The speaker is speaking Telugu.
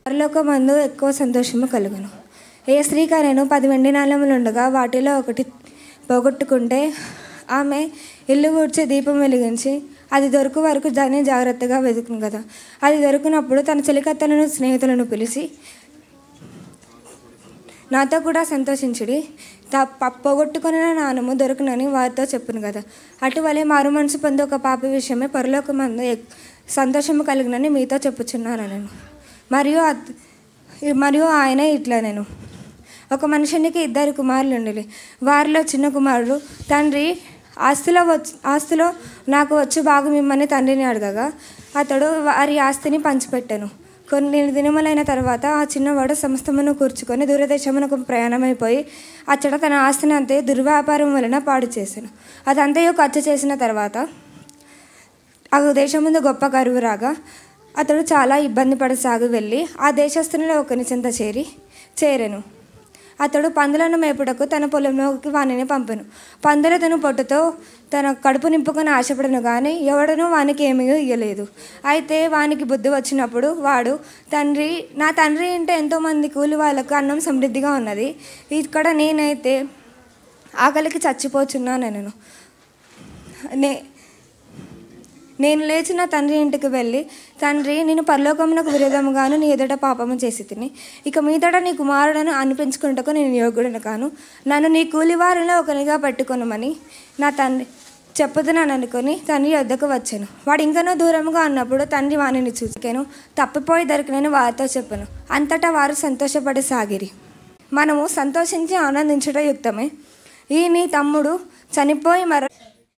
పరలోకమందు ఎక్కువ సంతోషము కలుగును. ఏ స్త్రీకైనను 10 వెండి నాణెములు ఉండగా వాటిలో ఒకటి పోగొట్టుకుంటే ఆమె ఇల్లు ఊడ్చి దీపం వెలిగించి అది దొరకు వరకు దాన్ని జాగ్రత్తగా వెతుకును కదా. అది దొరికినప్పుడు తన చెలికత్తెలను స్నేహితులను పిలిచి నాతో కూడా సంతోషించుడి, పోగొట్టుకున్న నాణెము దొరుకునని వారితో చెప్పును కదా. అటువలే మారు మనసు పొంది ఒక పాప విషయమే పరలోకమందు సంతోషము కలిగినని మీతో చెప్పుచున్నాను నేను. మరియు ఆయన ఇట్లా నేను ఒక మనుషునికి 2 కుమారులు ఉండేవి. వారిలో చిన్న కుమారుడు తండ్రి ఆస్తిలో నాకు వచ్చి భాగం ఇమ్మని తండ్రిని అడగగా అతడు వారి ఆస్తిని పంచిపెట్టాను. కొన్ని దినములైన తర్వాత ఆ చిన్నవాడు సమస్తమును కూర్చుకొని దూరదేశమునకు ప్రయాణమైపోయి అచ్చట తన ఆస్తిని అంతే దుర్వ్యాపారం వలన పాడు చేశాను. అదంతయు ఖర్చు చేసిన తర్వాత ఆ దేశం ముందు గొప్ప కరువు రాగా అతడు చాలా ఇబ్బంది పడసాగి వెళ్ళి ఆ దేశస్థునిలో ఒకని చెంత చేరెను. అతడు పందులను మేపుటకు తన పొలంలోకి వానిని పంపెను. పందులు తను పొట్టుతో తన కడుపు నింపుకొని ఆశపడను కానీ ఎవడనూ వానికి ఏమీ ఇయ్యలేదు. అయితే వానికి బుద్ధి వచ్చినప్పుడు వాడు నా తండ్రి ఇంట ఎంతోమంది కూలి వాళ్ళకు అన్నం సమృద్ధిగా ఉన్నది, ఇక్కడ నేనైతే ఆకలికి చచ్చిపోచున్నాను. నేను లేచి నా తండ్రి ఇంటికి వెళ్ళి, తండ్రి, నేను పరలోకమునకు విరోధముగాను నీ ఎదుట పాపము చేసి తిని ఇక మీదట నీ కుమారుడను అనిపించుకుంటకు నేను యోగ్యుడను కాను, నన్ను నీ కూలివారిలో ఒకరిగా పెట్టుకొనమని నా తండ్రి చెప్పుతున్నాను అనుకుని తండ్రి వద్దకు వచ్చాను. వాడు ఇంకనూ దూరముగా ఉన్నప్పుడు తండ్రి వానిని చూసుకెను, తప్పిపోయి దొరికినని వారితో చెప్పాను. అంతటా వారు సంతోషపడి సాగిరి. మనము సంతోషించి ఆనందించడం యుక్తమే. ఈ నీ తమ్ముడు చనిపోయి